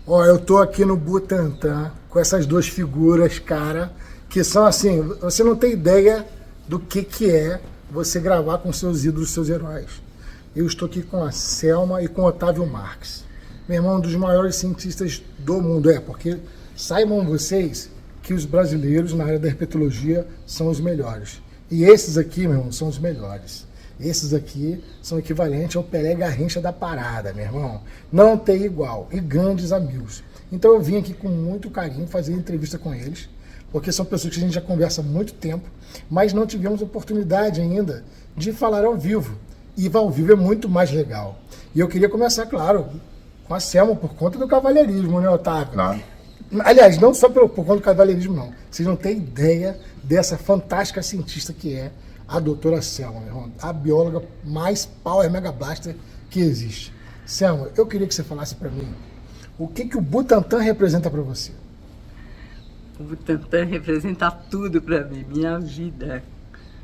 Ó, eu tô aqui no Butantã com essas duas figuras, cara, que são assim, você não tem ideia do que é você gravar com seus ídolos, seus heróis. Eu estou aqui com a Selma e com o Otávio Marx. Meu irmão, um dos maiores cientistas do mundo. Porque saibam vocês que os brasileiros na área da herpetologia são os melhores. E esses aqui, meu irmão, são os melhores. Esses aqui são equivalentes ao Pelé Garrincha da parada, meu irmão. Não tem igual. E grandes amigos. Então eu vim aqui com muito carinho fazer entrevista com eles, porque são pessoas que a gente já conversa há muito tempo, mas não tivemos oportunidade ainda de falar ao vivo. E ao vivo é muito mais legal. E eu queria começar, claro, com a Selma, por conta do cavalheirismo, né, Otávio? Claro. Aliás, não só por conta do cavalheirismo, não. Vocês não têm ideia dessa fantástica cientista que é a doutora Selma, meu irmão. A bióloga mais power mega blaster que existe. Selma, eu queria que você falasse para mim o que o Butantã representa para você. O Butantã representa tudo para mim, minha vida.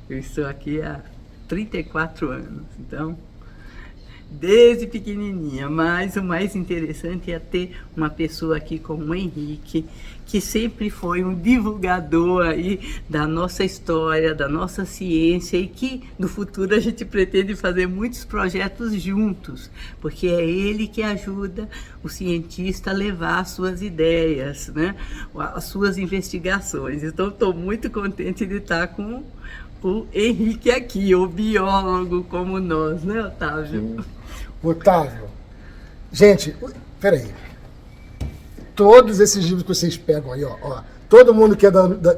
Eu estou aqui há 34 anos, então, desde pequenininha. Mas o mais interessante é ter uma pessoa aqui como o Henrique, que sempre foi um divulgador aí da nossa história, da nossa ciência, e que no futuro a gente pretende fazer muitos projetos juntos, porque é ele que ajuda o cientista a levar as suas ideias, né? As suas investigações. Então estou muito contente de estar com o Henrique aqui, o biólogo como nós, né, Otávio? Sim. Otávio, gente, peraí. Todos esses livros que vocês pegam aí, ó, todo mundo que,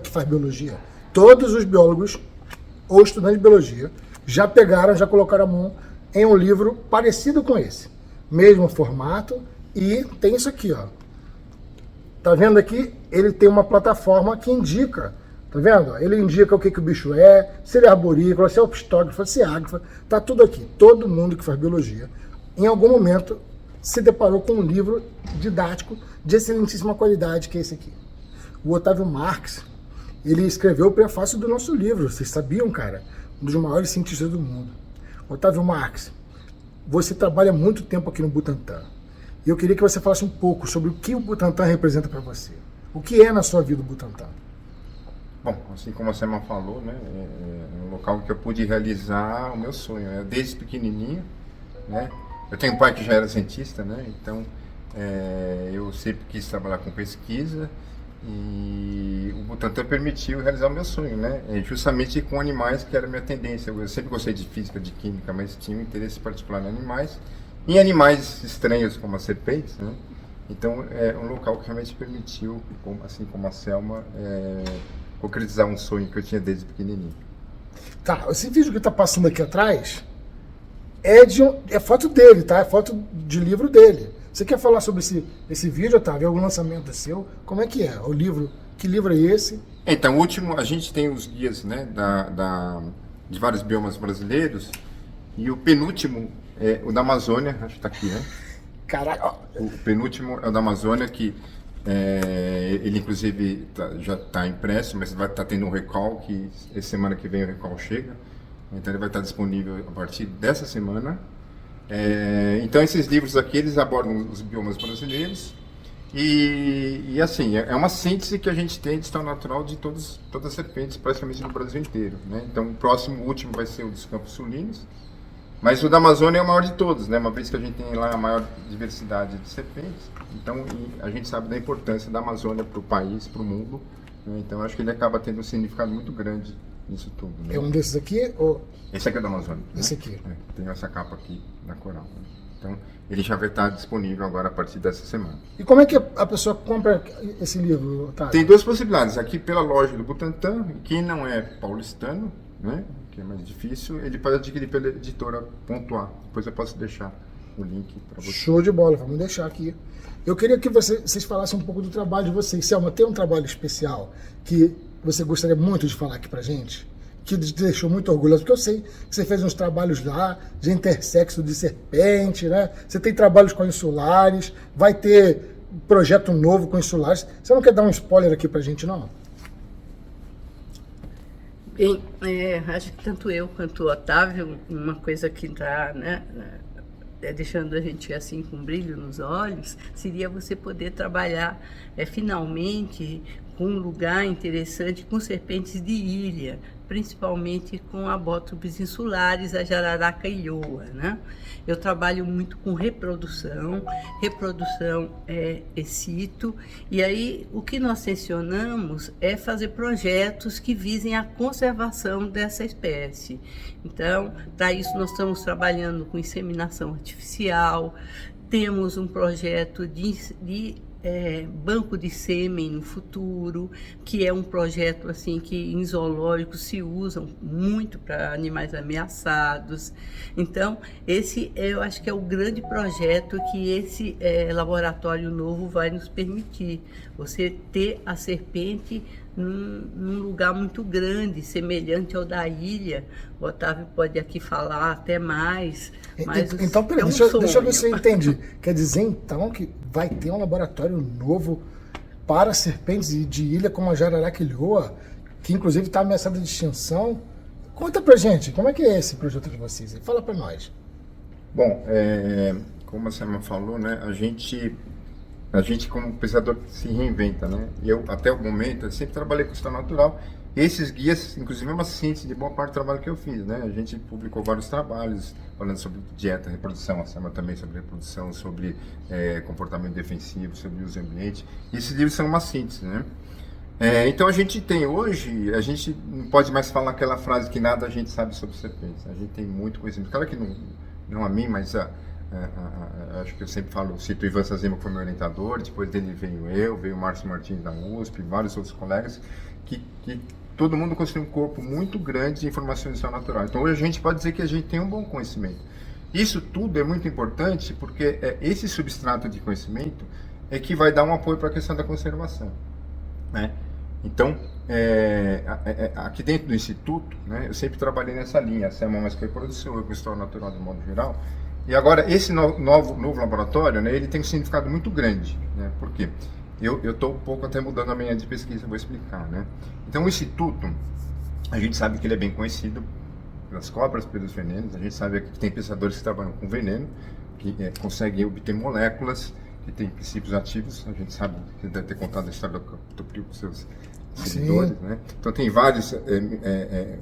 que faz biologia, todos os biólogos ou estudantes de biologia já pegaram, já colocaram a mão em um livro parecido com esse. Mesmo formato, e tem isso aqui, ó. Tá vendo aqui? Ele tem uma plataforma que indica, tá vendo? Ele indica o que o bicho é, se ele é arborícola, se é opistógrafo, se é ágrafa, tá tudo aqui. Todo mundo que faz biologia, em algum momento, se deparou com um livro didático de excelentíssima qualidade, que é esse aqui. O Otávio Marx, ele escreveu o prefácio do nosso livro, vocês sabiam, cara? Um dos maiores cientistas do mundo. Otávio Marx, você trabalha muito tempo aqui no Butantã. E eu queria que você falasse um pouco sobre o que o Butantã representa para você. O que é na sua vida o Butantã? Bom, assim como a Selma falou, né, é um local que eu pude realizar o meu sonho. Desde pequenininho, né? Eu tenho um pai que já era cientista, né? Então eu sempre quis trabalhar com pesquisa e o Butantã permitiu realizar o meu sonho, né? Justamente com animais, que era a minha tendência. Eu sempre gostei de física, de química, mas tinha um interesse particular em animais. Em animais estranhos como as serpentes, né? Então é um local que realmente permitiu, assim como a Selma, concretizar um sonho que eu tinha desde pequenininho. Tá, esse vídeo que tá passando aqui atrás é foto dele, tá? É foto de livro dele. Você quer falar sobre esse vídeo, Otávio? É algum lançamento seu? Como é que é? O livro, que livro é esse? Então, o último, a gente tem os guias, né, de vários biomas brasileiros, e o penúltimo é o da Amazônia, acho que tá aqui, né? Caraca. O penúltimo é o da Amazônia, que ele inclusive já está impresso, mas vai estar tendo um recall, que semana que vem o recall chega. Então ele vai estar disponível a partir dessa semana. Então esses livros aqui, eles abordam os biomas brasileiros. E assim, é uma síntese que a gente tem de estado natural de todas as serpentes, praticamente no Brasil inteiro, né? Então o próximo, o último, vai ser o dos Campos Sulinos. Mas o da Amazônia é o maior de todos, né? Uma vez que a gente tem lá a maior diversidade de serpentes. Então a gente sabe da importância da Amazônia para o país, para o mundo, né? Então acho que ele acaba tendo um significado muito grande nisso tudo, né? É um desses aqui? Ou... Esse aqui é da Amazônia. Esse né? aqui. Tem essa capa aqui da coral. Né? Então ele já vai estar disponível agora a partir dessa semana. E como é que a pessoa compra esse livro, Otávio? Tem duas possibilidades. Aqui pela loja do Butantã, quem não é paulistano, né, que é mais difícil, ele pode adquirir pela editora Ponto A. Depois eu posso deixar o link para você. Show de bola, vamos deixar aqui. Eu queria que vocês falassem um pouco do trabalho de vocês. Selma, tem um trabalho especial que você gostaria muito de falar aqui pra gente? Que te deixou muito orgulhoso, porque eu sei que você fez uns trabalhos lá de intersexo de serpente, né? Você tem trabalhos com insulares, vai ter projeto novo com insulares. Você não quer dar um spoiler aqui pra gente, não? Bem, acho que tanto eu quanto o Otávio, uma coisa que está, né, deixando a gente assim com brilho nos olhos, seria você poder trabalhar finalmente com um lugar interessante com serpentes de ilha, principalmente com abótropes insulares, a jararaca ilhoa, né? Eu trabalho muito com reprodução excito, e aí o que nós tensionamos é fazer projetos que visem a conservação dessa espécie. Então, para isso nós estamos trabalhando com inseminação artificial, temos um projeto de banco de sêmen no futuro, que é um projeto assim que em zoológicos se usam muito para animais ameaçados. Então, esse eu acho que é o grande projeto que esse laboratório novo vai nos permitir. Você ter a serpente num lugar muito grande, semelhante ao da ilha. O Otávio pode aqui falar até mais. Mas então, peraí, é um deixa eu ver sonho. se eu entendi. Quer dizer, então, que vai ter um laboratório novo para serpentes de ilha como a jararaca ilhoa, que inclusive está ameaçada de extinção. Conta pra gente, como é que é esse projeto de vocês? Fala pra nós. Bom, como a Selma falou, né, a gente como pesquisador se reinventa, né? Eu, até o momento, eu sempre trabalhei com história natural. Esses guias, inclusive, é uma síntese de boa parte do trabalho que eu fiz, né? A gente publicou vários trabalhos falando sobre dieta, reprodução, a Selma também sobre reprodução, sobre comportamento defensivo, sobre uso ambiente. E esses livros são uma síntese, né? Então a gente tem hoje, a gente não pode mais falar aquela frase que nada a gente sabe sobre serpentes. A gente tem muito conhecimento. Claro que não a mim, mas acho que eu sempre falo, cito o Ivan Sazima, que foi meu orientador, depois dele veio o Márcio Martins da USP, vários outros colegas, que todo mundo construiu um corpo muito grande de informações de história natural. Então hoje a gente pode dizer que a gente tem um bom conhecimento. Isso tudo é muito importante porque esse substrato de conhecimento é que vai dar um apoio para a questão da conservação, né? Então, aqui dentro do Instituto, né, eu sempre trabalhei nessa linha, a Selma mais com reprodução, eu com história natural de modo geral. E agora, esse novo laboratório, né, ele tem um significado muito grande, né? Por quê? Eu estou um pouco até mudando a minha linha de pesquisa, vou explicar, né? Então, o Instituto, a gente sabe que ele é bem conhecido pelas cobras, pelos venenos, a gente sabe que tem pesquisadores que trabalham com veneno, que conseguem obter moléculas que têm princípios ativos, a gente sabe, você deve ter contado a história do Captopril com seus seguidores, né? Então tem vários,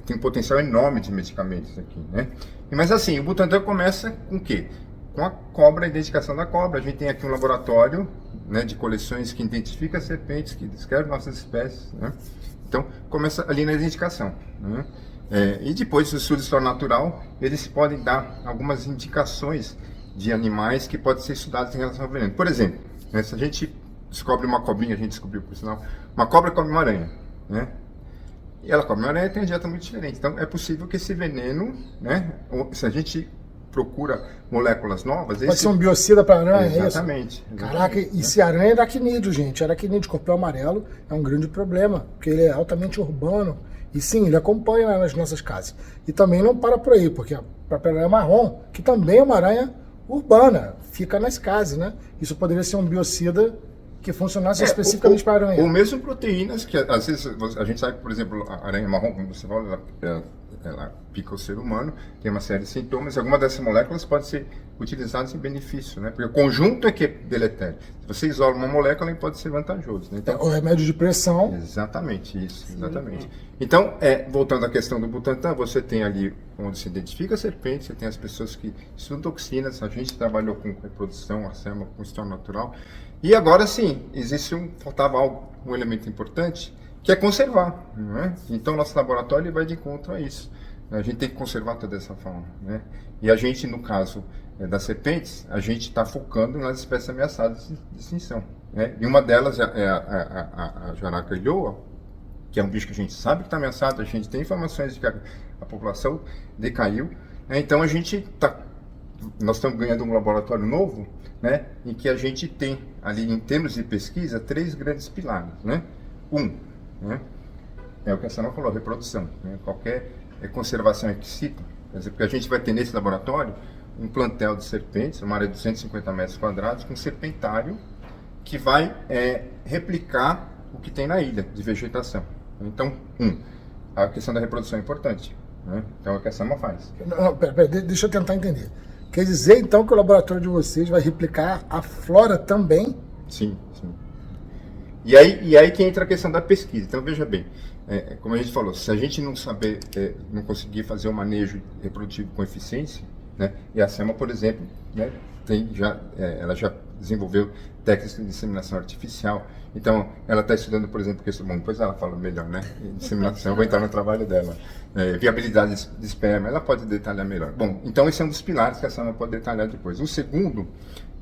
tem um potencial enorme de medicamentos aqui, né? Mas assim, o Butantan começa com o quê? Com a cobra, a identificação da cobra. A gente tem aqui um laboratório, né, de coleções que identifica serpentes, que descreve nossas espécies, né? Então começa ali na identificação, né? E depois o estudo de história natural, eles podem dar algumas indicações de animais que podem ser estudados em relação ao veneno. Por exemplo, né, se a gente descobre uma cobrinha, a gente descobriu, por sinal, uma cobra come uma aranha, né? E ela come uma aranha e tem uma dieta muito diferente. Então, é possível que esse veneno, né? Se a gente procura moléculas novas... Pode ser um biocida para aranha, exatamente, é isso? Caraca, e se aranha é aracnídeo, gente. Aracnídeo, corpel amarelo, é um grande problema, porque ele é altamente urbano. E sim, ele acompanha nas nossas casas. E também não para por aí, porque a própria aranha marrom, que também é uma aranha urbana, fica nas casas, né? Isso poderia ser um biocida que funcionasse especificamente para a aranha. Ou mesmo proteínas, que às vezes a gente sabe que, por exemplo, a aranha marrom, como você fala, ela pica o ser humano, tem uma série de sintomas, e algumas dessas moléculas podem ser utilizadas em benefício, né? Porque o conjunto é que é deletério. Se você isola uma molécula, ele pode ser vantajoso, né? Então, o remédio de pressão. Exatamente, isso, exatamente. Então, voltando à questão do Butantan, você tem ali onde se identifica a serpente, você tem as pessoas que estudam toxinas, a gente trabalhou com reprodução, a Selma com história natural, e agora sim, faltava um elemento importante, que é conservar, não é? Então, nosso laboratório vai de encontro a isso. A gente tem que conservar toda essa fauna, né? E a gente, no caso das serpentes, a gente está focando nas espécies ameaçadas de extinção, né? E uma delas é a jararaca ilhoa, que é um bicho que a gente sabe que está ameaçado, a gente tem informações de que a população decaiu, né? Então nós estamos ganhando um laboratório novo, né? Em que a gente tem ali, em termos de pesquisa, 3 grandes pilares, né? Né? É o que a Sana falou, reprodução, né? Qualquer conservação excita, porque a gente vai ter nesse laboratório um plantel de serpentes, uma área de 250 metros quadrados, com um serpentário que vai replicar o que tem na ilha de vegetação. Então, a questão da reprodução é importante, né? Então é o que a Sama faz. Não, pera, deixa eu tentar entender. Quer dizer, então, que o laboratório de vocês vai replicar a flora também? Sim, sim. E aí que entra a questão da pesquisa. Então, veja bem, como a gente falou, se a gente não saber, não conseguir fazer o manejo reprodutivo com eficiência, né, e a SEMA, por exemplo, né, ela já desenvolveu técnicas de inseminação artificial. Então, ela está estudando, por exemplo, questão, bom, depois ela fala melhor, né? Inseminação, eu vou entrar no trabalho dela. Viabilidade de esperma, ela pode detalhar melhor. Bom, então esse é um dos pilares que a SEMA pode detalhar depois. O segundo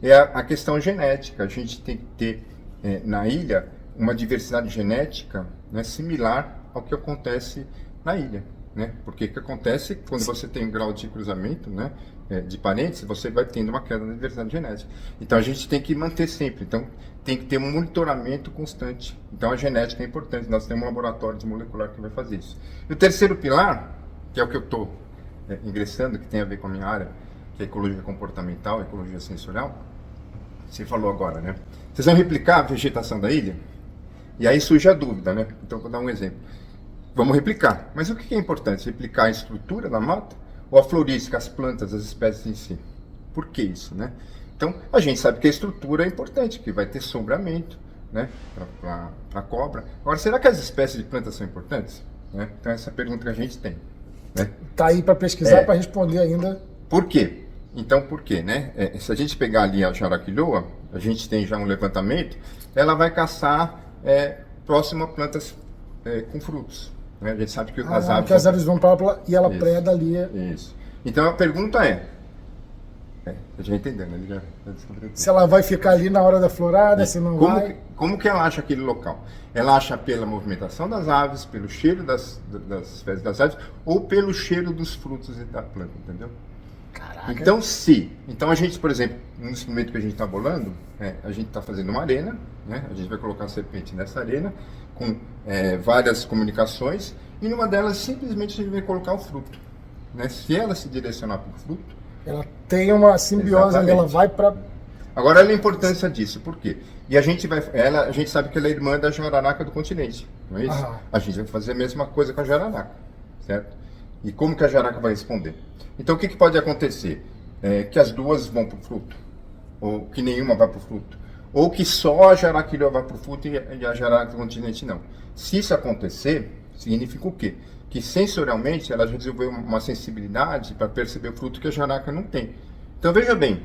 é a questão genética. A gente tem que ter na ilha uma diversidade genética, né, similar ao que acontece na ilha. Né? Porque o que acontece quando você tem um grau de cruzamento, né, de parentes, você vai tendo uma queda na diversidade genética. Então a gente tem que manter sempre. Então tem que ter um monitoramento constante. Então a genética é importante. Nós temos um laboratório de molecular que vai fazer isso. E o terceiro pilar, que é o que eu estou ingressando, que tem a ver com a minha área, que é ecologia comportamental, ecologia sensorial. Você falou agora, né? Vocês vão replicar a vegetação da ilha? E aí surge a dúvida, né? Então vou dar um exemplo. Vamos replicar. Mas o que é importante? Replicar a estrutura da mata ou a florística, as plantas, as espécies em si? Por que isso, né? Então, a gente sabe que a estrutura é importante, que vai ter sombreamento, né, para a cobra. Agora, será que as espécies de plantas são importantes? Né? Então, essa é a pergunta que a gente tem. Né? Tá aí para pesquisar, para responder ainda. Por quê? Então, por quê, né? Se a gente pegar ali a jaraquilhoa, a gente tem já um levantamento, ela vai caçar próximo a plantas com frutos. Né? A gente sabe que as aves vão para lá e ela preda ali. Isso. Então, a pergunta eu já entendendo, né? Já se ela vai ficar ali na hora da florada, se não vai. Como que ela acha aquele local? Ela acha pela movimentação das aves, pelo cheiro das fezes das aves, ou pelo cheiro dos frutos da planta, entendeu? Caraca. Então a gente, por exemplo, no instrumento que a gente está bolando, a gente está fazendo uma arena, né? A gente vai colocar a serpente nessa arena, com várias comunicações, e numa delas simplesmente a gente vai colocar o fruto. Né? Se ela se direcionar para o fruto, ela tem uma simbiose ali, ela vai para... Agora, olha a importância disso, por quê? E a gente sabe que ela é irmã da jararaca do continente, não é isso? A gente vai fazer a mesma coisa com a jararaca, certo? E como que a jararaca vai responder? Então, o que pode acontecer? Que as duas vão para o fruto, ou que nenhuma vai para o fruto, ou que só a jaraquilhoa vai para o fruto e a jararaca do continente não. Se isso acontecer, significa o quê? Que sensorialmente ela já desenvolveu uma sensibilidade para perceber o fruto que a jararaca não tem. Então veja bem,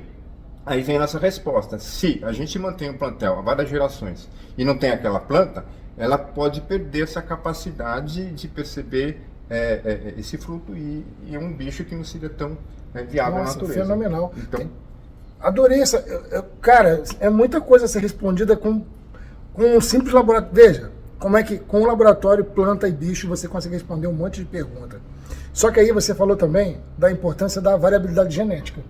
aí vem a nossa resposta. Se a gente mantém um plantel há várias gerações e não tem aquela planta, ela pode perder essa capacidade de perceber esse fruto e é um bicho que não seria tão viável na natureza. Fenomenal. Então, adorei essa... Cara, é muita coisa a ser respondida com um simples laboratório. Veja, como é que com o laboratório planta e bicho você consegue responder um monte de perguntas. Só que aí você falou também da importância da variabilidade genética.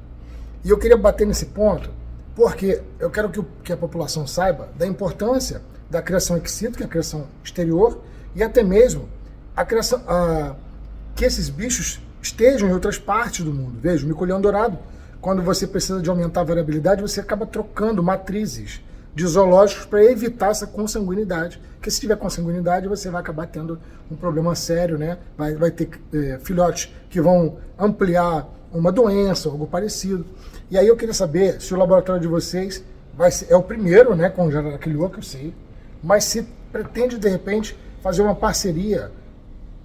E eu queria bater nesse ponto, porque eu quero que a população saiba da importância da criação ex situ, que é a criação exterior, e até mesmo a criação, que esses bichos estejam em outras partes do mundo. Veja, o mico-leão dourado, quando você precisa de aumentar a variabilidade, você acaba trocando matrizes de zoológicos para evitar essa consanguinidade. Porque se tiver consanguinidade, você vai acabar tendo um problema sério, né? Vai ter filhotes que vão ampliar uma doença, algo parecido. E aí eu queria saber se o laboratório de vocês é o primeiro, né, com o jararaquilhoa, que eu sei, mas se pretende, de repente, fazer uma parceria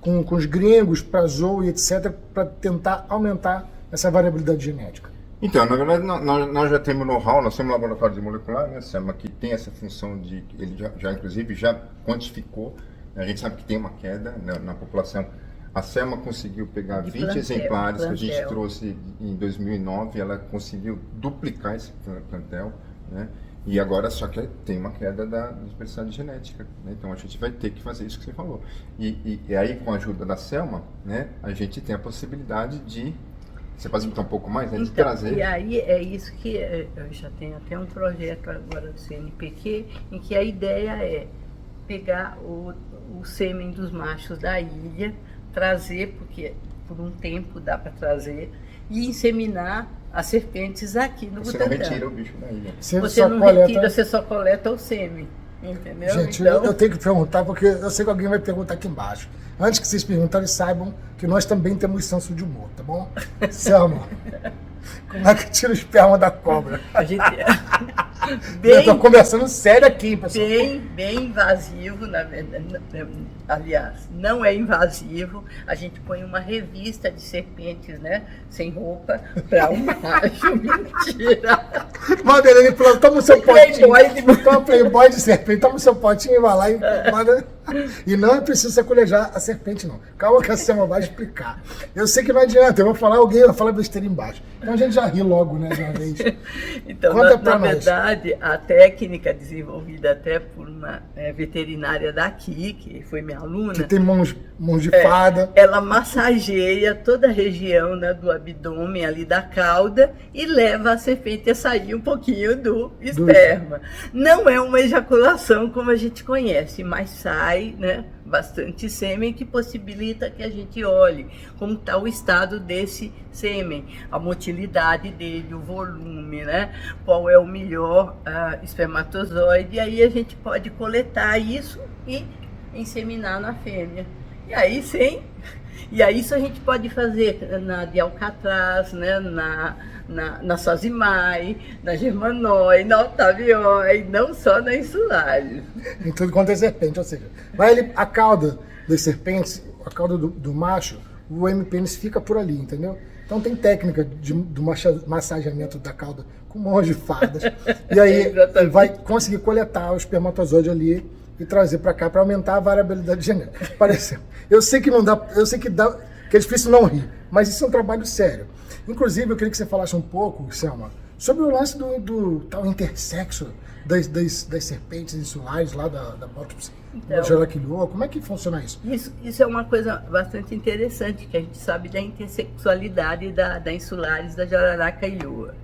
com os gringos, para zoo e etc., para tentar aumentar essa variabilidade genética. Então, na verdade, nós já temos know-how, nós temos um laboratório de molecular, né, SEMA, que tem essa função de, ele inclusive, já quantificou, a gente sabe que tem uma queda na população. A SEMA conseguiu pegar 20 exemplares que a gente trouxe em 2009, ela conseguiu duplicar esse plantel, né, e agora só que tem uma queda da diversidade genética, né, então a gente vai ter que fazer isso que você falou. E aí, com a ajuda da SEMA, né, a gente tem a possibilidade de... Você pode explicar um pouco mais, né? De trazer. E aí é isso que eu já tenho até um projeto agora do CNPq, em que a ideia é pegar o sêmen dos machos da ilha, trazer, porque por um tempo dá para trazer, e inseminar as serpentes aqui no Butantã. Você não retira o bicho da ilha. Você não retira, você só coleta o sêmen. Entendeu? Gente, então... eu tenho que perguntar, porque eu sei que alguém vai perguntar aqui embaixo. Antes que vocês perguntarem, saibam que nós também temos senso de humor, tá bom? Selma, Como é que tira o esperma da cobra? A gente Eu estou conversando sério aqui, pessoal. bem invasivo, na verdade. Aliás, não é invasivo. A gente põe uma revista de serpentes, né? Sem roupa, para o macho. Mentira! Madeline falou, toma o seu potinho. Playboy Toma Playboy de serpente, toma o seu potinho e vai lá e manda. E não é preciso sacolejar a serpente, não. Calma que a Selma vai explicar. Eu sei que não adianta, eu vou falar, alguém vai falar besteira embaixo. Então a gente já ri logo, né, de uma vez. Então, Conta na nós. verdade, a técnica desenvolvida até por uma veterinária daqui, que foi minha aluna, Que tem mãos de fada. ela massageia toda a região, né, do abdômen, ali da cauda, e leva a serpente a sair um pouquinho do esperma. Não é uma ejaculação como a gente conhece, mas sai, né, bastante sêmen, que possibilita que a gente olhe como está o estado desse sêmen, a motilidade dele, o volume, né, qual é o melhor espermatozoide, e aí a gente pode coletar isso e inseminar na fêmea. E aí isso a gente pode fazer na de Alcatraz, né, na Sazimai, na Germanói, na Otaviói, não só na Insulares. Em tudo quanto é serpente, ou seja, a cauda das serpentes, a cauda do macho, o M-pênis fica por ali, entendeu? Então tem técnica do massageamento da cauda com mãos de fadas. E aí vai conseguir coletar o espermatozoide ali e trazer para cá para aumentar a variabilidade genética. Pareceu. Eu sei que não dá, eu sei que é difícil não rir, mas isso é um trabalho sério. Inclusive, eu queria que você falasse um pouco, Selma, sobre o lance do tal intersexo das serpentes insulares lá da Bótopsi, da Jaraquilhoa. Como é que funciona isso? Isso é uma coisa bastante interessante, que a gente sabe da intersexualidade da Insulares, da Jararaca-Ilhoa.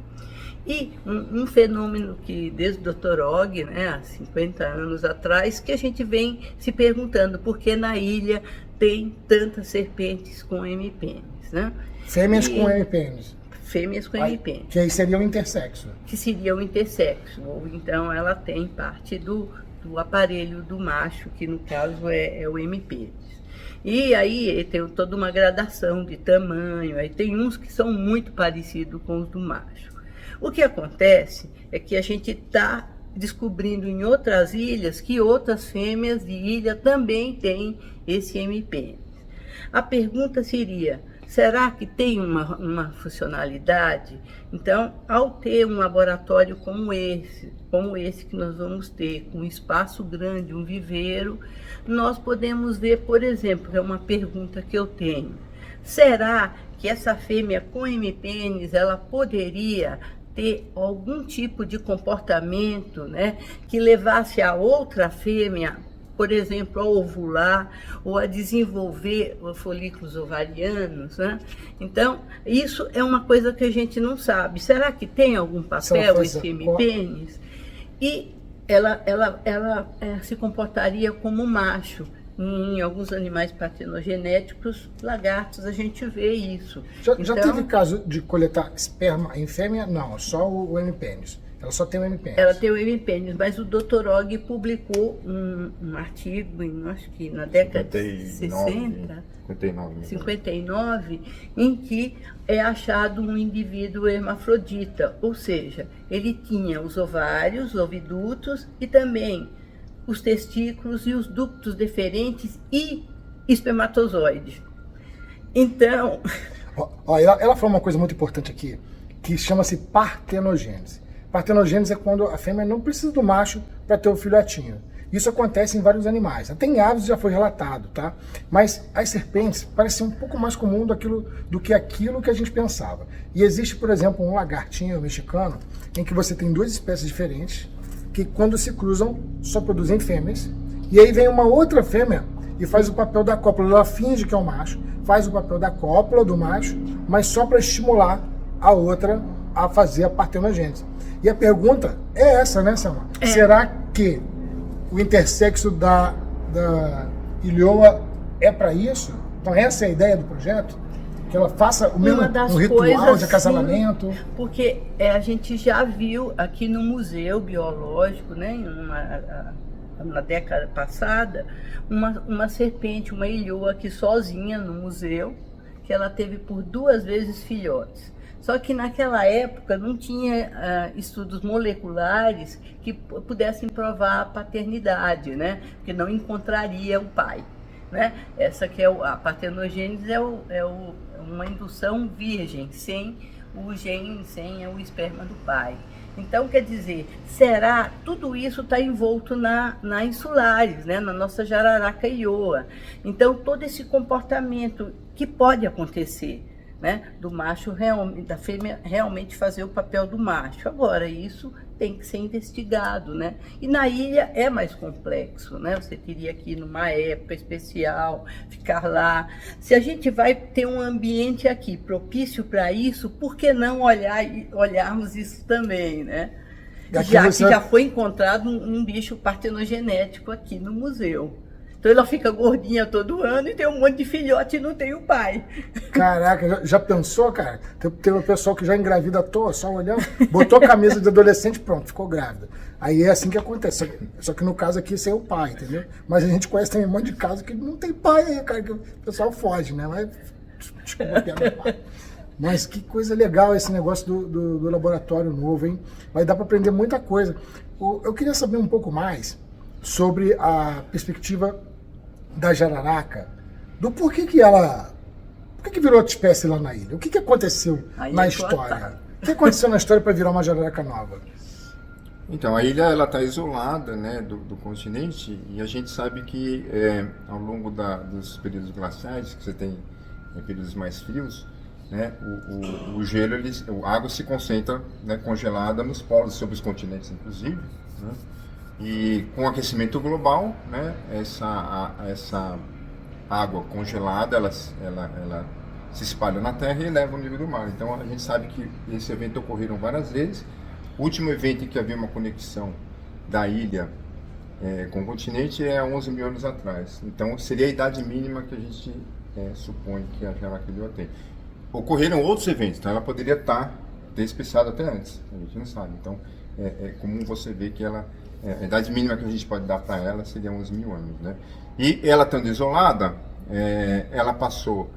E um fenômeno que desde o Dr. Og, né, há 50 anos atrás, que a gente vem se perguntando por que na ilha tem tantas serpentes com M-pênis, né? Fêmeas com M-pênis. Fêmeas com M-pênis. Que aí seria o intersexo. Que seria o intersexo, ou então ela tem parte do aparelho do macho, que no caso é o M-pênis. E aí tem toda uma gradação de tamanho, aí tem uns que são muito parecidos com os do macho. O que acontece é que a gente está descobrindo em outras ilhas que outras fêmeas de ilha também têm esse M-pênis. A pergunta seria, será que tem uma funcionalidade? Então, ao ter um laboratório como esse que nós vamos ter, com um espaço grande, um viveiro, nós podemos ver, por exemplo, é uma pergunta que eu tenho, será que essa fêmea com M-pênis, ela poderia ter algum tipo de comportamento, né, que levasse a outra fêmea, por exemplo, a ovular ou a desenvolver folículos ovarianos, né? Então, isso é uma coisa que a gente não sabe. Será que tem algum papel esse M-pênis? E ela se comportaria como macho. Em alguns animais partenogenéticos, lagartos, a gente vê isso. Já teve caso de coletar esperma em fêmea? Não, só o M-pênis. Ela só tem o M-pênis. Ela tem o M-pênis, mas o Dr. Og publicou um artigo, acho que na década de 60, 59, em que é achado um indivíduo hermafrodita, ou seja, ele tinha os ovários, os ovidutos e também os testículos e os ductos deferentes e espermatozoides. Então... Ela falou uma coisa muito importante aqui, que chama-se partenogênese. Partenogênese é quando a fêmea não precisa do macho para ter o filhotinho. Isso acontece em vários animais. Até em aves já foi relatado, tá? Mas as serpentes parecem um pouco mais comum do que aquilo que a gente pensava. E existe, por exemplo, um lagartinho mexicano em que você tem duas espécies diferentes que quando se cruzam só produzem fêmeas. E aí vem uma outra fêmea e faz o papel da cópula. Ela finge que é um macho, faz o papel da cópula do macho, mas só para estimular a outra a fazer a partenogênese. E a pergunta é essa, né, Selma? Será que o intersexo da ilhoa é para isso? Então essa é a ideia do projeto? Que ela faça o mesmo um ritual de acasalamento? Sim, porque a gente já viu aqui no Museu Biológico, né, na década passada, uma serpente, uma ilhoa aqui sozinha no museu, que ela teve por 2 vezes filhotes. Só que naquela época não tinha estudos moleculares que pudessem provar a paternidade, né? Porque não encontraria o pai, né? Essa que é a partenogênese é uma indução virgem, sem o gene, sem o esperma do pai. Então, quer dizer, tudo isso está envolto na insulares, né? Na nossa jararaca ioa. Então, todo esse comportamento que pode acontecer, né? Do macho, da fêmea realmente fazer o papel do macho. Agora, isso tem que ser investigado, né? E na ilha é mais complexo, né? Você teria que ir numa época especial, ficar lá. Se a gente vai ter um ambiente aqui propício para isso, por que não olharmos isso também, né? Já foi encontrado um bicho partenogenético aqui no museu. Então ela fica gordinha todo ano e tem um monte de filhote e não tem o pai. Caraca, já pensou, cara? Tem um pessoal que já engravida à toa, só olhando, botou a camisa de adolescente, pronto, ficou grávida. Aí é assim que acontece. Só que no caso aqui, esse é o pai, entendeu? Mas a gente conhece também um monte de casos que não tem pai aí, cara, que o pessoal foge, né? Mas, desculpa a piada, pai. Mas que coisa legal esse negócio do laboratório novo, hein? Vai dar para aprender muita coisa. Eu queria saber um pouco mais sobre a perspectiva da jararaca, do porquê que virou outra espécie lá na ilha? O que aconteceu na história? O que aconteceu na história para virar uma jararaca nova? Então, a ilha ela está isolada, né, do continente, e a gente sabe que ao longo dos períodos glaciais, que você tem períodos mais frios, né, o gelo, a água se concentra, né, congelada nos polos, sobre os continentes inclusive, né? E com o aquecimento global, né, essa água congelada, ela se espalha na Terra e eleva o nível do mar. Então a gente sabe que esse evento ocorreram várias vezes. O último evento em que havia uma conexão da ilha com o continente é há 11 mil anos atrás. Então seria a idade mínima que a gente supõe que a jararaca tem. Ocorreram outros eventos, então ela poderia ter especiado até antes, a gente não sabe. Então é comum você ver que a idade mínima que a gente pode dar para ela seria 11 mil anos, né? E ela estando isolada, ela passou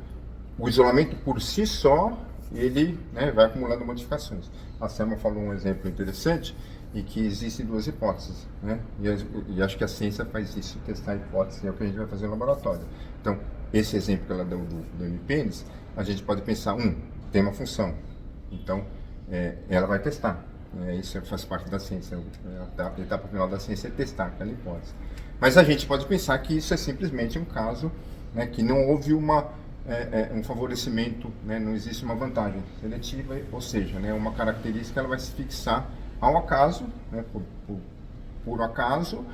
o isolamento por si só, ele, né, vai acumulando modificações. A Selma falou um exemplo interessante em que existem duas hipóteses, né? E acho que a ciência faz isso, testar a hipótese, é o que a gente vai fazer no laboratório. Então, esse exemplo que ela deu do M-pênis, a gente pode pensar, tem uma função, então ela vai testar. Isso faz parte da ciência, a etapa final da ciência é testar aquela hipótese. Mas a gente pode pensar que isso é simplesmente um caso, né, que não houve um favorecimento, né, não existe uma vantagem seletiva, ou seja, né, uma característica ela vai se fixar ao acaso, né, por acaso,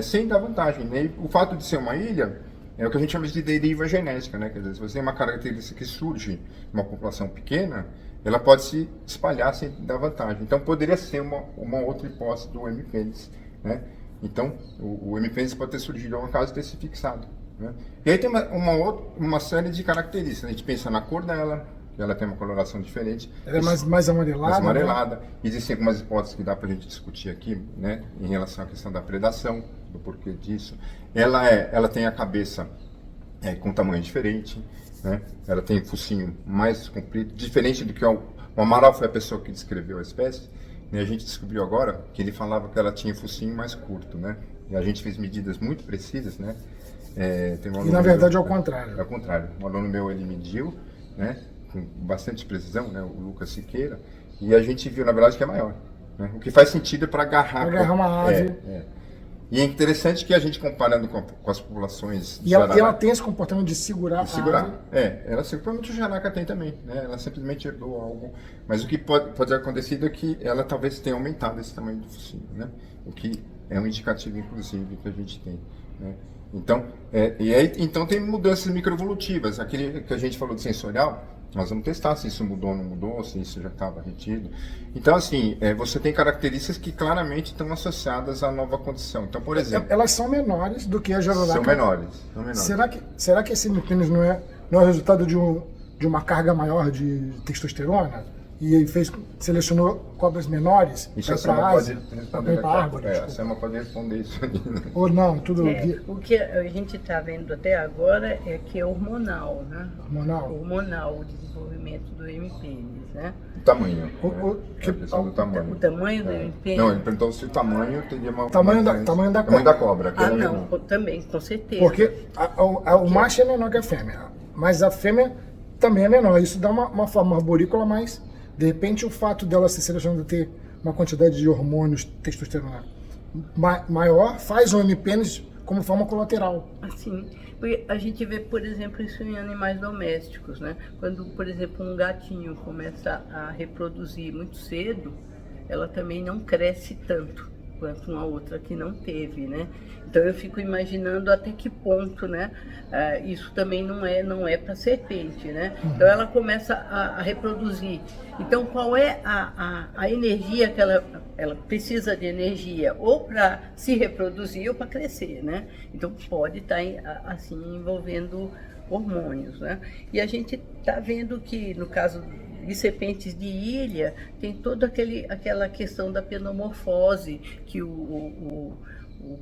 sem dar vantagem. Né? E o fato de ser uma ilha é o que a gente chama de deriva genética, né? Quer dizer, se você tem uma característica que surge em uma população pequena, ela pode se espalhar sem dar vantagem. Então, poderia ser uma outra hipótese do M-pênis, né? Então, o M-pênis pode ter surgido ao acaso e ter se fixado, né? E aí tem uma série de características. A gente pensa na cor dela, que ela tem uma coloração diferente. Ela é mais amarelada? Mais amarelada. Né? Existem algumas hipóteses que dá para a gente discutir aqui, né? Em relação à questão da predação, do porquê disso. Ela tem a cabeça com tamanho diferente, né? Ela tem focinho mais comprido, diferente do que o Amaral foi a pessoa que descreveu a espécie, né? A gente descobriu agora que ele falava que ela tinha focinho mais curto, né? E a gente fez medidas muito precisas, né? E na verdade é o contrário. É o contrário. Um aluno meu, ele mediu, né? Com bastante precisão, né? O Lucas Siqueira, e a gente viu, na verdade, que é maior, né? O que faz sentido é para agarrar uma ave. E é interessante que a gente, comparando com as populações... E ela tem esse comportamento de segurar a ave. Ela provavelmente o jararaca tem também, né? Ela simplesmente herdou algo. Mas o que pode ter acontecido é que ela talvez tenha aumentado esse tamanho do focinho, né? O que é um indicativo, inclusive, que a gente tem, né? Então, então tem mudanças microevolutivas. Aquele que a gente falou de sensorial, nós vamos testar se isso mudou ou não mudou, se isso já estava retido. Então, assim, você tem características que claramente estão associadas à nova condição. Então, por exemplo... Elas são menores do que a jararaca. São menores. Será que esse M-pênis não é o resultado de uma carga maior de testosterona? e selecionou cobras menores Isso a para Selma a pode Ásia, responder para a árvore, a desculpa. Selma pode responder isso aí, né? Ou não, tudo O que a gente está vendo até agora é que é hormonal, né? hormonal. Hormonal o desenvolvimento do hemipênis, né? O tamanho. O- né? o- que- A questão do O tamanho. tamanho do É. hemipênis? Não, ele perguntou se o tamanho teria uma. Tamanho da tamanho da cobra. que Ah, ela não, levou. também, com certeza. Porque o macho é menor que a fêmea, mas a fêmea também é menor. Isso dá uma forma arborícola, mas de repente o fato dela ser selecionada ter uma quantidade de hormônios, testosterona maior, faz o hemipênis como forma colateral. Assim, porque a gente vê, por exemplo, isso em animais domésticos, né? Quando, por exemplo, um gatinho começa a reproduzir muito cedo, ela também não cresce tanto quanto uma outra que não teve, né? Então eu fico imaginando até que ponto, né? Isso também não é para serpente, né? Então ela começa a reproduzir. Então qual é a energia que ela precisa de energia ou para se reproduzir ou para crescer, né? Então pode estar assim envolvendo hormônios, né? E a gente está vendo que no caso de serpentes de ilha tem toda aquela questão da pedomorfose que o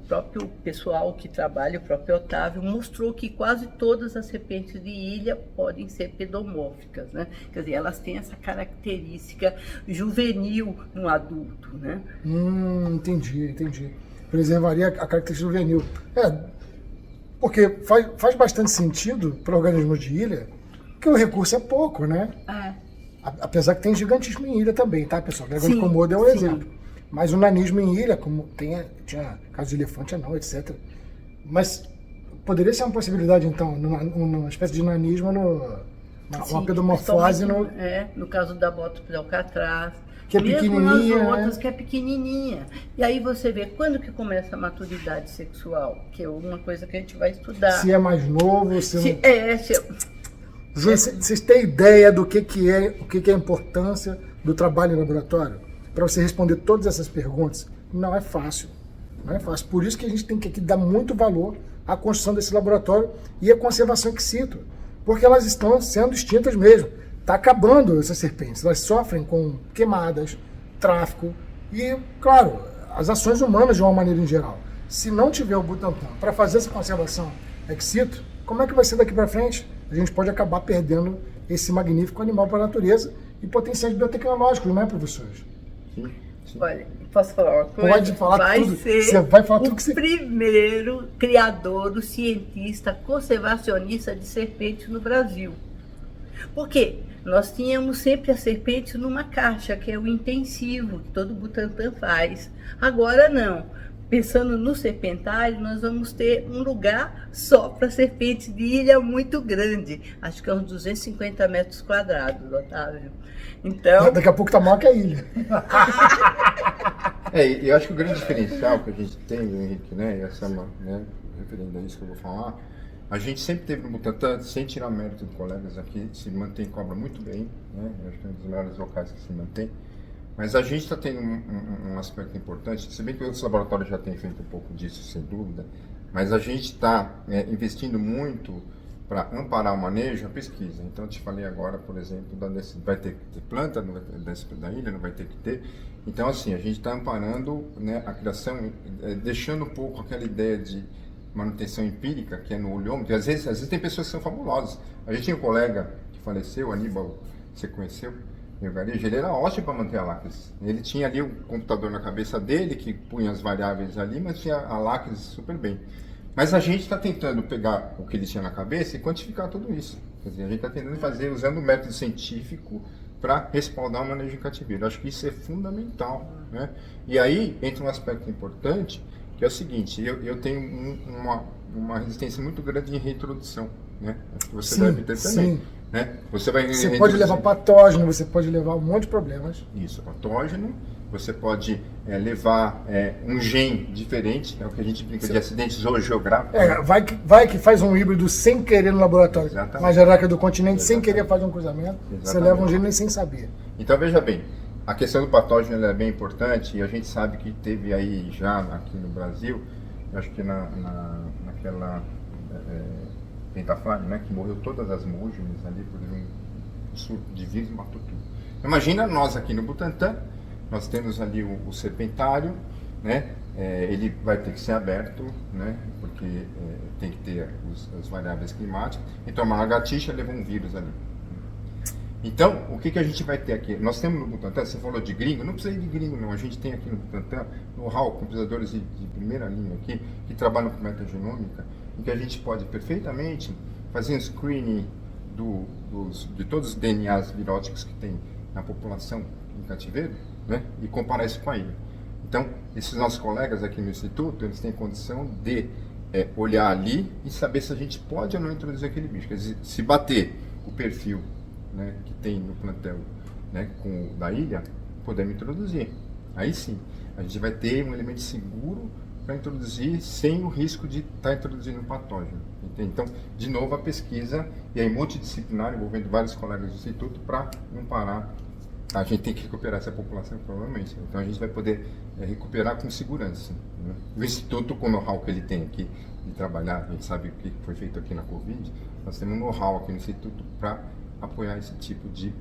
próprio pessoal que trabalha, o próprio Otávio, mostrou que quase todas as serpentes de ilha podem ser pedomórficas, né? Quer dizer, elas têm essa característica juvenil no adulto, né? Entendi. Preservaria a característica juvenil. Porque faz bastante sentido para organismos de ilha, que o recurso é pouco, né? Apesar que tem gigantismo em ilha também, tá, pessoal? O dragão de Komodo é um exemplo. Mas o nanismo em ilha, como tinha caso de elefante anão, etc. Mas poderia ser uma possibilidade, então, uma espécie de nanismo, uma pedomorfose no caso da Bótopus alcatraz. Que é mesmo pequenininha, nas outras, né? que é pequenininha. E aí você vê quando que começa a maturidade sexual, que é uma coisa que a gente vai estudar. Se é mais novo, Vocês têm ideia do que é a importância do trabalho em laboratório? Para você responder todas essas perguntas, não é fácil. Não é fácil. Por isso que a gente tem que dar muito valor à construção desse laboratório e à conservação ex situ. Porque elas estão sendo extintas mesmo. Está acabando essas serpentes. Elas sofrem com queimadas, tráfico e, claro, as ações humanas de uma maneira em geral. Se não tiver o Butantan para fazer essa conservação ex situ, como é que vai ser daqui para frente? A gente pode acabar perdendo esse magnífico animal para a natureza e potenciais biotecnológicos, não é, professores? Sim. Olha, posso falar uma coisa? Pode falar tudo. Você vai falar tudo que você... primeiro criador, o cientista conservacionista de serpentes no Brasil. Por quê? Nós tínhamos sempre as serpentes numa caixa, que é o intensivo, que todo Butantan faz. Agora não. Pensando no serpentário, nós vamos ter um lugar só para serpentes de ilha muito grande. Acho que é uns 250 metros quadrados, Otávio. Então... Daqui a pouco tá maior que a ilha. E eu acho que o grande diferencial que a gente tem, Henrique, né, e essa, né, referendo a isso que eu vou falar, a gente sempre teve no Butantan, sem tirar mérito de colegas aqui, se mantém cobra muito bem, né, eu acho que é um dos melhores locais que se mantém. Mas a gente está tendo um aspecto importante, se bem que outros laboratórios já têm feito um pouco disso, sem dúvida, mas a gente está investindo muito para amparar o manejo, a pesquisa. Então, eu te falei agora, por exemplo, vai ter que ter planta da ilha, não vai ter que ter. Então, assim, a gente está amparando, né, a criação, deixando um pouco aquela ideia de manutenção empírica, que é no olhômetro. Às vezes tem pessoas que são fabulosas. A gente tinha um colega que faleceu, Aníbal, você conheceu? Meu garejo, ele era ótimo para manter a lácteos. Ele tinha ali um computador na cabeça dele, que punha as variáveis ali, mas tinha a lácteos super bem. Mas a gente está tentando pegar o que ele tinha na cabeça e quantificar tudo isso. Quer dizer, a gente está tentando fazer usando o método científico para respaldar o manejo de cativeiro. Acho que isso é fundamental, né? E aí entra um aspecto importante, que é o seguinte, eu tenho uma resistência muito grande em reintrodução, né? Acho que você deve ter também. Sim. Né? Você pode levar patógeno, você pode levar um monte de problemas. Isso, patógeno. Você pode levar um gene diferente, é o que a gente brinca de acidentes zoogeográficos. Vai que faz um híbrido sem querer no laboratório. Exatamente. Na jararaca do continente, sem querer faz um cruzamento. Exatamente. Você leva um gene nem sem saber. Então, veja bem, a questão do patógeno é bem importante e a gente sabe que teve aí já aqui no Brasil, eu acho que naquela... Pentafly, né, que morreu todas as môjumes ali por um surto de vírus, matou tudo. Imagina nós aqui no Butantã, nós temos ali o serpentário, né? Ele vai ter que ser aberto, né? Porque tem que ter as variáveis climáticas. Então uma lagartixa leva um vírus ali. Então, o que a gente vai ter aqui? Nós temos no Butantã, você falou de gringo, não precisa ir de gringo não, a gente tem aqui no Butantã know-how, computadores de primeira linha aqui, que trabalham com metagenômica, em que a gente pode perfeitamente fazer um screening de todos os DNAs viróticos que tem na população em cativeiro, né? E comparar isso com a ilha. Então, esses nossos colegas aqui no Instituto, eles têm condição de olhar ali e saber se a gente pode ou não introduzir aquele bicho. Quer dizer, se bater o perfil, né, que tem no plantel, né, com o da ilha, podemos introduzir. Aí sim, a gente vai ter um elemento seguro para introduzir sem o risco de estar introduzindo um patógeno. Entende? Então, de novo, a pesquisa e aí multidisciplinar, envolvendo vários colegas do Instituto, para não parar. A gente tem que recuperar essa população, provavelmente. Então, a gente vai poder recuperar com segurança. Né? O Instituto, com o know-how que ele tem aqui de trabalhar, a gente sabe o que foi feito aqui na Covid, nós temos um know-how aqui no Instituto para apoiar esse tipo de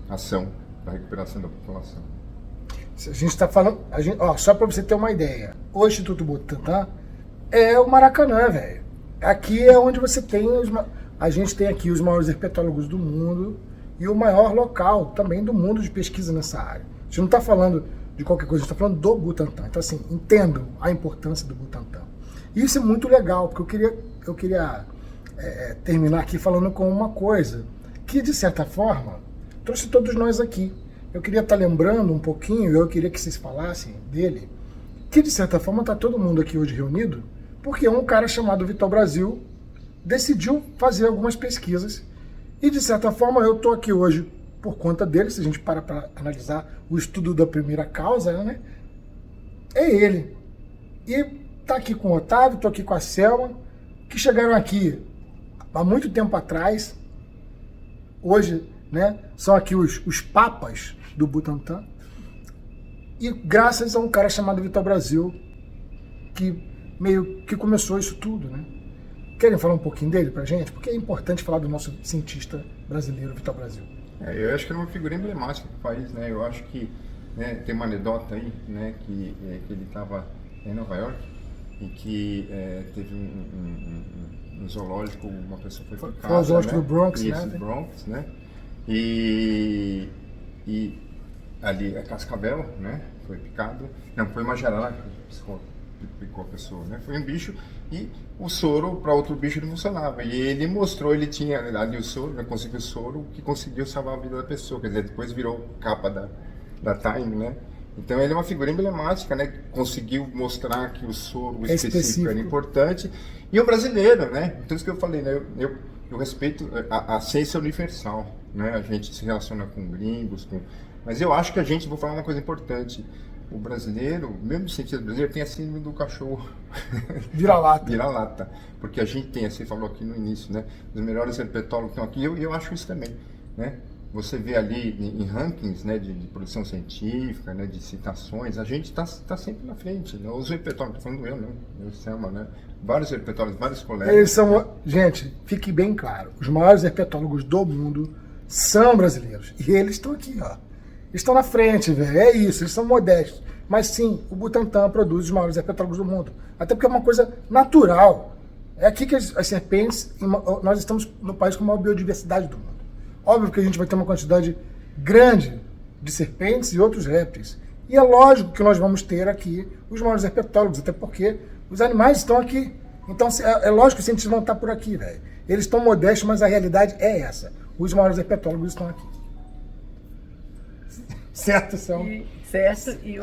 ação para a recuperação da população. A gente está falando, só para você ter uma ideia, o Instituto Butantã é o Maracanã, velho. Aqui é onde você tem a gente tem aqui os maiores herpetólogos do mundo e o maior local também do mundo de pesquisa nessa área. A gente não está falando de qualquer coisa, a gente está falando do Butantã. Então, assim, entendam a importância do Butantã. E isso é muito legal, porque eu queria terminar aqui falando com uma coisa que, de certa forma, trouxe todos nós aqui. Eu queria estar lembrando um pouquinho, eu queria que vocês falassem dele, que, de certa forma, está todo mundo aqui hoje reunido, porque um cara chamado Vital Brasil decidiu fazer algumas pesquisas. E, de certa forma, eu estou aqui hoje por conta dele, se a gente para analisar o estudo da primeira causa, né? É ele. E tá aqui com o Otávio, estou aqui com a Selma, que chegaram aqui há muito tempo atrás. Hoje, né, são aqui os papas do Butantã. E graças a um cara chamado Vital Brasil, que meio que começou isso tudo, né? Querem falar um pouquinho dele pra gente? Porque é importante falar do nosso cientista brasileiro, Vital Brasil. Eu acho que ele é uma figura emblemática do país, né? Eu acho que, né, tem uma anedota aí, né, que ele estava em Nova York e que teve um zoológico, uma pessoa foi ficada, foi o zoológico, né, do Bronx, isso, né? Bronx, né? E ali é Cascavel, né? Foi picado. Não, foi uma jararaca que picou a pessoa, né? Foi um bicho e o soro para outro bicho não funcionava. E ele mostrou, ele tinha ali o soro, né? Conseguiu o soro que conseguiu salvar a vida da pessoa. Quer dizer, depois virou capa da Time, né? Então ele é uma figura emblemática, né? Conseguiu mostrar que o soro específico era importante. E o brasileiro, né? Então isso que eu falei, né? Eu respeito a ciência universal, né? A gente se relaciona com gringos, mas eu acho que vou falar uma coisa importante. O brasileiro, mesmo no sentido brasileiro, tem a síndrome do cachorro vira-lata. Vira-lata. Porque a gente tem, você falou aqui no início, né? Os melhores herpetólogos que estão aqui, eu acho isso também, né? Você vê ali em rankings, né, de produção científica, né, de citações, a gente está sempre na frente. Né? Os herpetólogos, estou falando eu, não, eu Selma, né? Vários herpetólogos, vários colegas. Eles são, gente, fique bem claro, os maiores herpetólogos do mundo são brasileiros. E eles estão aqui, ó. Eles estão na frente, velho. É isso, eles são modestos. Mas sim, o Butantã produz os maiores herpetólogos do mundo. Até porque é uma coisa natural. É aqui que as serpentes, nós estamos no país com a maior biodiversidade do mundo. Óbvio que a gente vai ter uma quantidade grande de serpentes e outros répteis. E é lógico que nós vamos ter aqui os maiores herpetólogos, até porque os animais estão aqui. Então é lógico que os cientistas vão estar por aqui, velho. Eles estão modestos, mas a realidade é essa. Os maiores herpetólogos estão aqui. Certo, são. Certo, e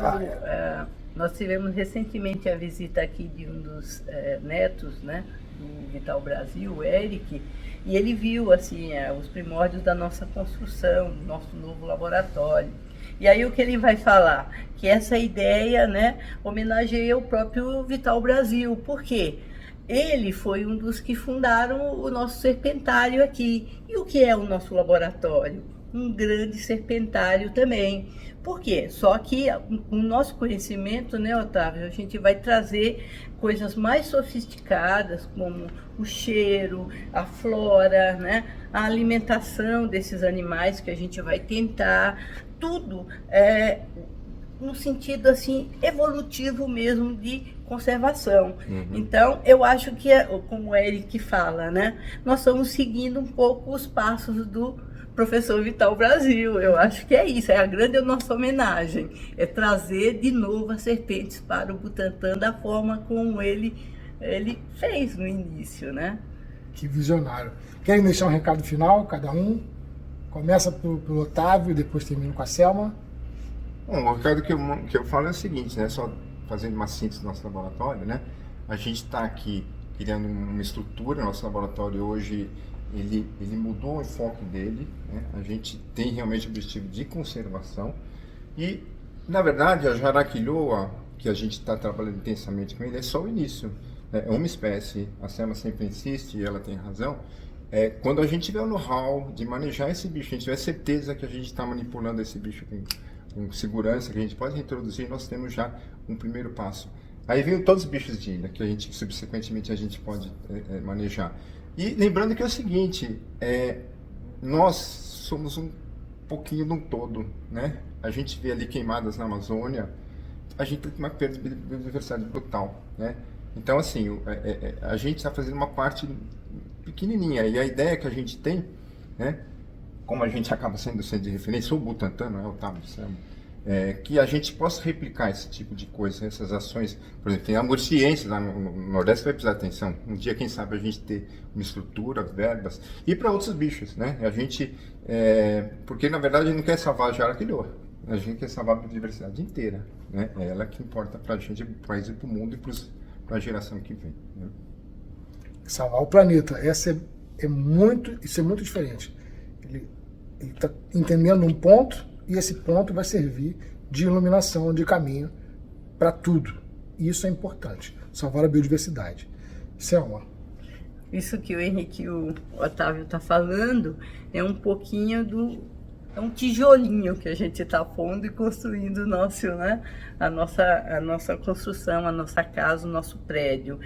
nós tivemos recentemente a visita aqui de um dos netos, né, do Vital Brasil, o Eric, e ele viu assim os primórdios da nossa construção, do nosso novo laboratório. E aí o que ele vai falar? Que essa ideia, né, homenageia o próprio Vital Brasil. Por quê? Ele foi um dos que fundaram o nosso serpentário aqui. E o que é o nosso laboratório? um grande serpentário também. Por quê? Só que o nosso conhecimento, né, Otávio, a gente vai trazer coisas mais sofisticadas, como o cheiro, a flora, né, a alimentação desses animais que a gente vai tentar, tudo no sentido assim evolutivo mesmo de conservação. Então, eu acho que, como o Eric fala, né, nós estamos seguindo um pouco os passos do professor Vital Brasil. Eu acho que é isso, é a grande nossa homenagem, é trazer de novo as serpentes para o Butantã da forma como ele fez no início, né? Que visionário. Querem deixar um recado final, cada um? Começa pelo Otávio, depois termina com a Selma. Bom, o recado que eu falo é o seguinte, né? Só fazendo uma síntese do nosso laboratório, né? A gente está aqui criando uma estrutura, nosso laboratório hoje ele mudou o enfoque dele, né? A gente tem realmente o objetivo de conservação e, na verdade, a jaraquilhoa, que a gente está trabalhando intensamente com ele, é só o início. É uma espécie, a Selma sempre insiste, e ela tem razão, quando a gente tiver o know-how de manejar esse bicho, a gente tiver certeza que a gente está manipulando esse bicho com segurança, que a gente pode reintroduzir, nós temos já um primeiro passo. Aí vem todos os bichos de ilha, que a gente, subsequentemente, a gente pode manejar. E lembrando que é o seguinte, nós somos um pouquinho de um todo, né? A gente vê ali queimadas na Amazônia, a gente tem uma perda de biodiversidade brutal, né? Então, assim, a gente está fazendo uma parte pequenininha, e a ideia que a gente tem, né? Como a gente acaba sendo centro de referência, o Butantã, não é o Otávio, que a gente possa replicar esse tipo de coisa, essas ações. Por exemplo, tem amurcienses lá no Nordeste que vai precisar de atenção. Um dia, quem sabe, a gente ter uma estrutura, verbas, e para outros bichos, né? A gente, porque na verdade a gente não quer salvar a jaraquilhoa, a gente quer salvar a biodiversidade inteira, né? É ela que importa para a gente, para o país e para o mundo e para a geração que vem, né? Salvar o planeta, isso é muito diferente. Ele está entendendo um ponto, e esse ponto vai servir de iluminação, de caminho para tudo. E isso é importante, salvar a biodiversidade. Selma. Isso que o Henrique e o Otávio está falando é um pouquinho é um tijolinho que a gente está pondo e construindo a nossa construção, a nossa casa, o nosso prédio.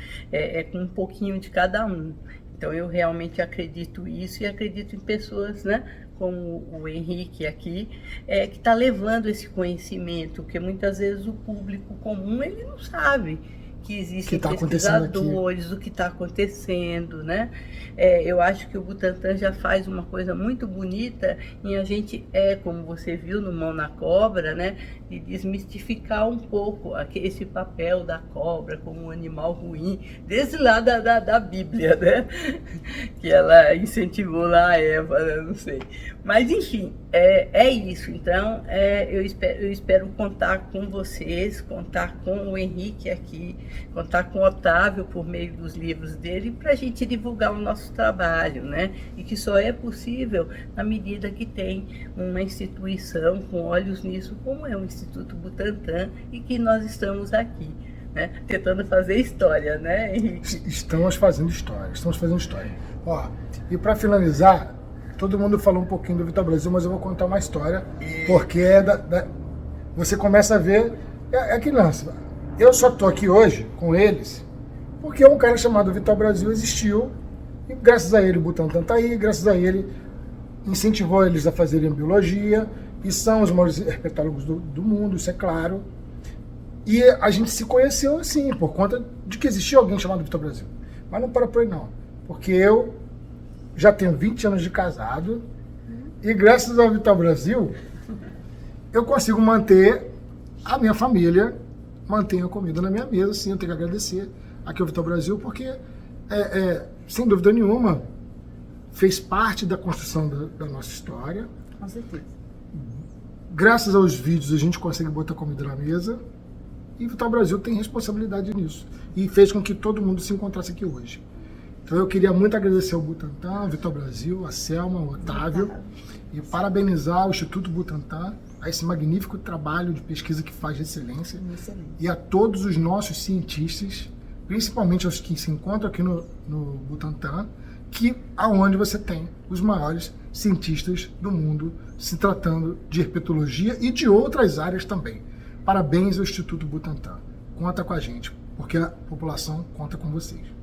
Com um pouquinho de cada um. Então, eu realmente acredito isso e acredito em pessoas, né, como o Henrique aqui, que está levando esse conhecimento, porque muitas vezes o público comum ele não sabe que existem pesquisadores, o que está acontecendo, né? Eu acho que o Butantã já faz uma coisa muito bonita em a gente, como você viu no Mão na Cobra, né? De desmistificar um pouco esse papel da cobra como um animal ruim, desde lá da Bíblia, né? Que ela incentivou lá a Eva, né? Não sei. Mas, enfim, é isso. Então, eu espero contar com vocês, contar com o Henrique aqui, contar com o Otávio por meio dos livros dele, para a gente divulgar o nosso trabalho, né? E que só é possível na medida que tem uma instituição com olhos nisso, como é o Instituto Butantã, e que nós estamos aqui, né? Tentando fazer história, né, Henrique? Estamos fazendo história. Ó, e para finalizar, todo mundo falou um pouquinho do Vital Brasil, mas eu vou contar uma história, porque você começa a ver, que lance. Eu só tô aqui hoje com eles porque um cara chamado Vital Brasil existiu, e graças a ele o Butantã tá aí, graças a ele incentivou eles a fazerem biologia, e são os maiores herpetólogos do mundo, isso é claro. E a gente se conheceu assim, por conta de que existia alguém chamado Vital Brasil. Mas não para por aí não, porque eu já tenho 20 anos de casado, e graças ao Vital Brasil eu consigo manter a minha família, manter a comida na minha mesa. Sim, eu tenho que agradecer aqui ao Vital Brasil, porque sem dúvida nenhuma fez parte da construção da nossa história. Com certeza. Graças aos vídeos a gente consegue botar comida na mesa, e o Vital Brasil tem responsabilidade nisso, e fez com que todo mundo se encontrasse aqui hoje. Então eu queria muito agradecer ao Butantã, ao Vital Brasil, a Selma, ao Otávio, e parabenizar o Instituto Butantã a esse magnífico trabalho de pesquisa que faz de excelência, e a todos os nossos cientistas, principalmente aos que se encontram aqui no Butantã, aonde você tem os maiores cientistas do mundo se tratando de herpetologia e de outras áreas também. Parabéns ao Instituto Butantan. Conta com a gente, porque a população conta com vocês.